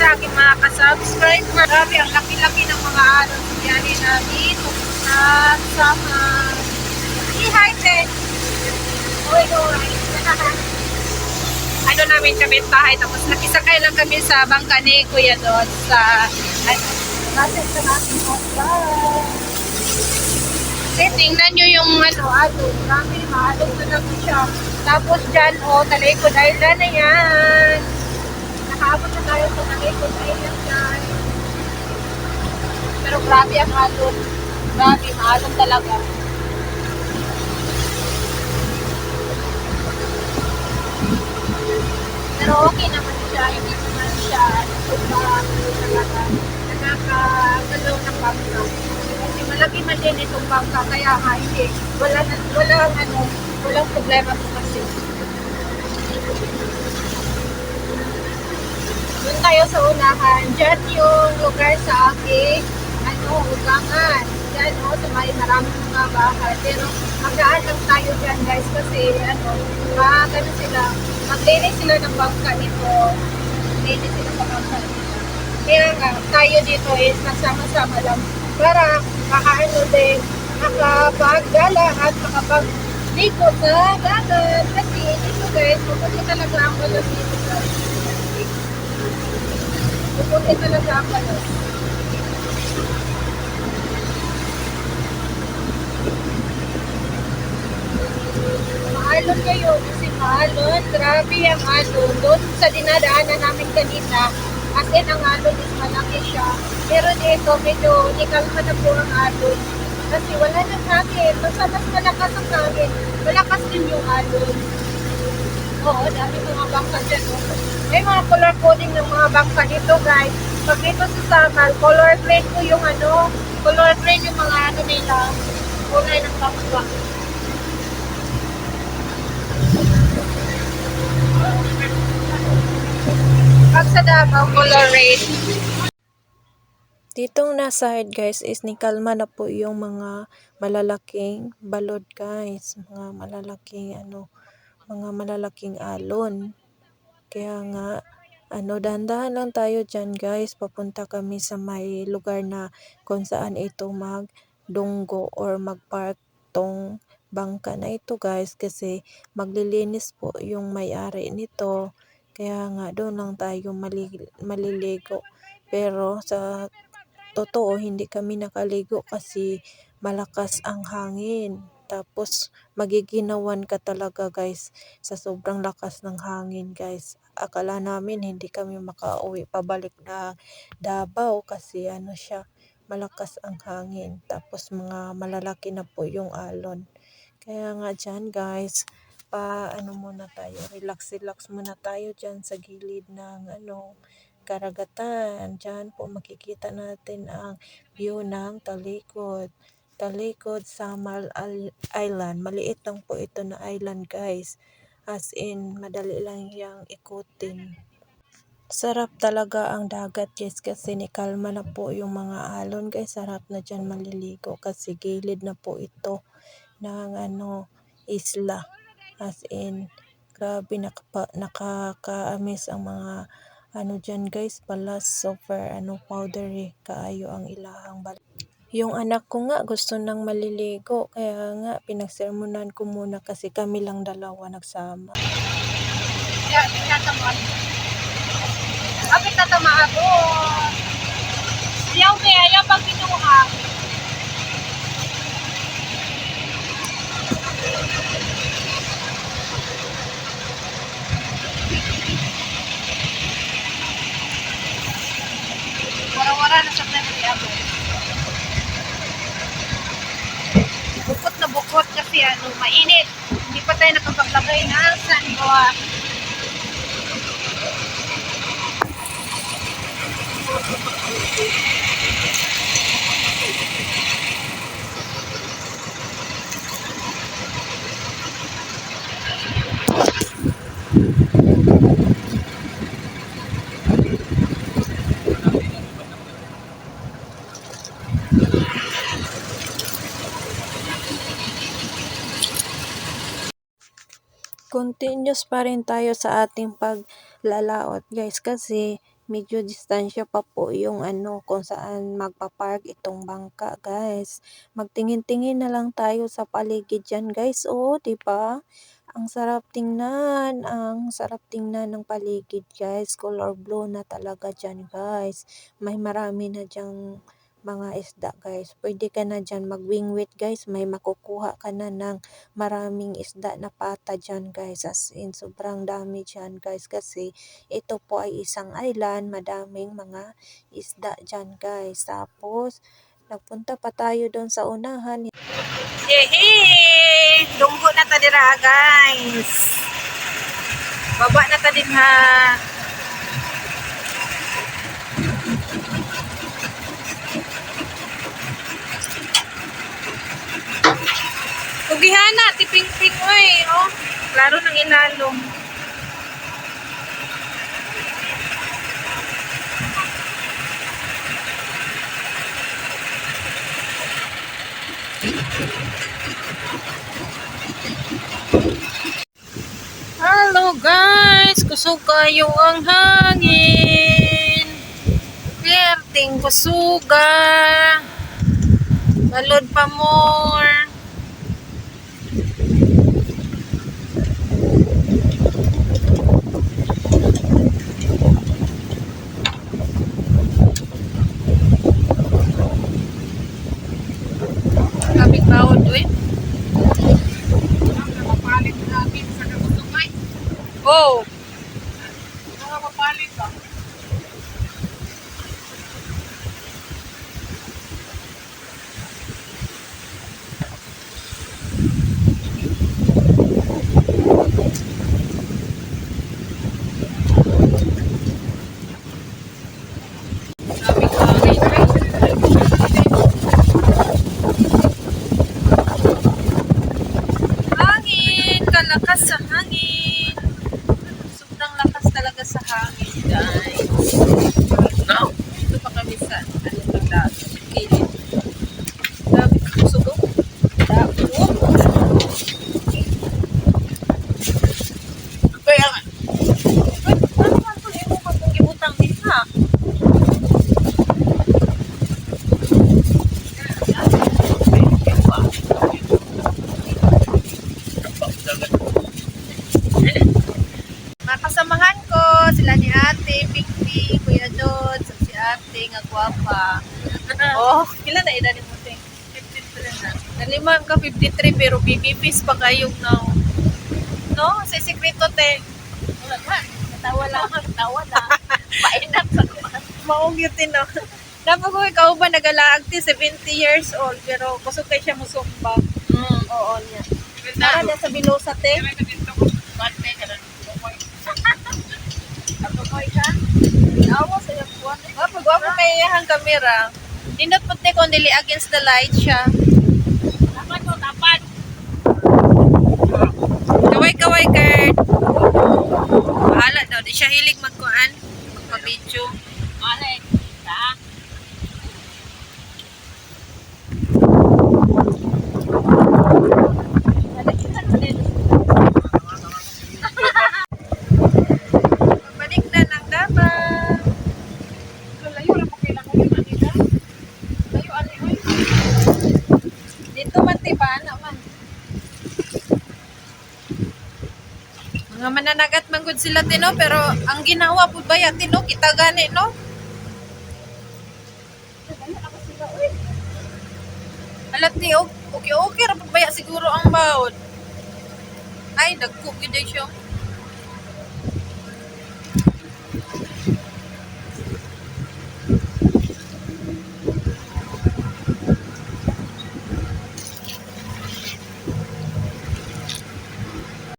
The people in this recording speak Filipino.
sa aking mga ka-subscriber. Grabe, ang laki-laki ng mga alon sa biyahe namin. Sa i-high-tech. Ano namin kami bahay. Tapos nakisakay lang kami sa bangka ni Kuya doon sa natin sa natin husband. Kasi tingnan nyo yung alon. Grabe, maalon na lang siya. Tapos dyan, Talikod Island na yan. Nakaabot na tayo sa Talikod Island, guys. Pero grabe ang alon. Grabe, maalon talaga. Pero okay naman siya. Hindi naman siya talaga. Nakakagalaw ng bangka. Kasi malaki man din itong bangka. Kaya nga, hindi. Walang problema po kasi. Doon tayo sa unahan. Diyan yung lugar sa aking ugangan. Diyan sa may maraming mga bahay. Pero magaan lang tayo dyan, guys, kasi maglinis sila ng bangka nito. Maglinis sila sa bangka nito. Kaya nga, tayo dito is nasama-sama lang para din makapaggala at makapag-ligo sa dagat. Kasi dito, guys, pupunti talaga ang balos dito, guys. Pupunti talaga ang balos. Maalon kayo kasi maalon. Grabe ang alon. Doon sa dinadaanan namin kanina, as in ang alon is malaki siya. Pero dito, medyo nikalma na po ang alon. Kasi wala nang hangin. Basta mas malakas ang hangin. Malakas din yung alon. Oo, dami mga bangka dyan. May mga color coding ng mga bangka dito, guys. Pag dito sa Samal, color green ko yung color green yung mga nila. Kulay ng bangka. Pag sa Davao, color red. Ditong nasa side, guys, is nikalma na po yung mga malalaking balod, guys. Mga malalaking alon. Kaya nga, dahan-dahan lang tayo dyan, guys. Papunta kami sa may lugar na kung saan ito magdunggo or magpark tong bangka na ito, guys. Kasi maglilinis po yung may-ari nito. Kaya nga, doon lang tayo maliligo. Pero sa totoo, hindi kami nakaligo kasi malakas ang hangin. Tapos, magiginawan ka talaga, guys, sa sobrang lakas ng hangin, guys. Akala namin hindi kami makauwi pabalik na Davao kasi malakas ang hangin. Tapos, mga malalaki na po yung alon. Kaya nga dyan, guys, muna tayo, relax muna tayo dyan sa gilid ng karagatan. Dyan po makikita natin ang view ng Talikod Samal Island. Maliit lang po ito na island, guys. As in, madali lang yang ikutin. Sarap talaga ang dagat, guys, kasi nikalma na po yung mga alon, guys. Sarap na dyan maliligo kasi gilid na po ito ng isla. As in, grabe nakaka-amaze ang mga dyan, guys, balas super powdery kaayo ang ilahang balat. Yung anak ko nga gusto nang maliligo, kaya nga pinagsermonan ko muna kasi kami lang dalawa nagsama. Yeah, tinatamaan. Kapit natama ako. Ayaw pag pinuha. Wara-wara na sa tayo. Bukot na bukot kasi mainit. Hindi pa tayo nakapaglagay ng sunblock. Continuous pa rin tayo sa ating paglalaot, guys, kasi medyo distansya pa po yung ano kung saan magpa-park itong bangka, guys. Magtingin-tingin na lang tayo sa paligid diyan, guys. Oh, 'di ba? Ang sarap tingnan ng paligid, guys. Color blue na talaga diyan, guys. May marami na diyang mga isda, guys. Pwede ka na diyan magwingwit, guys. May makukuha ka na ng maraming isda na pata diyan, guys. As in, sobrang dami diyan, guys. Kasi ito po ay isang island, madaming mga isda diyan, guys. Tapos, nagpunta pa tayo doon sa unahan. Yehey! Dunggo na ta dira, guys. Baba na ta din ha. Tugihana, tiping-ping oy, oh. Klaro ng ilalong. Hello guys, kusog kayo ang hangin. Perting kusuga. Balod pa more. Kaming bawod eh. Mapalit namin sa kagutumay. Oh. Mapalit ba? Hangin, kalakas sa hangin. Sobrang lakas talaga sa hangin, guys. No. Ito pa kami sa ano ba kilid. Grabe kusog oh. Dabo. Kaya nga. Ano man to imo magibutang din ha? Makasamahan ko sila ni Ate, Ping, Kuya Dod, si Ate, nga gwapa. Oh, kila na edad mo, Ting? 53 na. Nalimam ka 53 pero bibibis pa kayong now. No? Sa sekreto, Te. Wala ka. Natawa lang. Natawa lang. Painat sa kuwan. Maong yun, no? Dapat ko ikaw ba nagalaag, Te, 70 years old pero kusog kay siya musumba. Oo niya. Para niya sa Bilosa, Te. Bante ka na. Apoy ka? Awa sa yung kuwan. Pag-wapo may iyahang kamera. Nindot po te kung dili against the light siya. Tapat mo, tapat. Kaway-kaway, Kurt. Bahala daw. Di siya hilig magkuhan. Magpa-video. Malay. Ta. Balik na ng Davao. Layo na po kailangan yung anila. Layo anila. Dito man tiba naman. Mga mananagat manggod sila tino pero ang ginawa po ba yan tino kita gani no? Alat ni okay ra po ba siguro ang bawod. Ay dagko gid siya.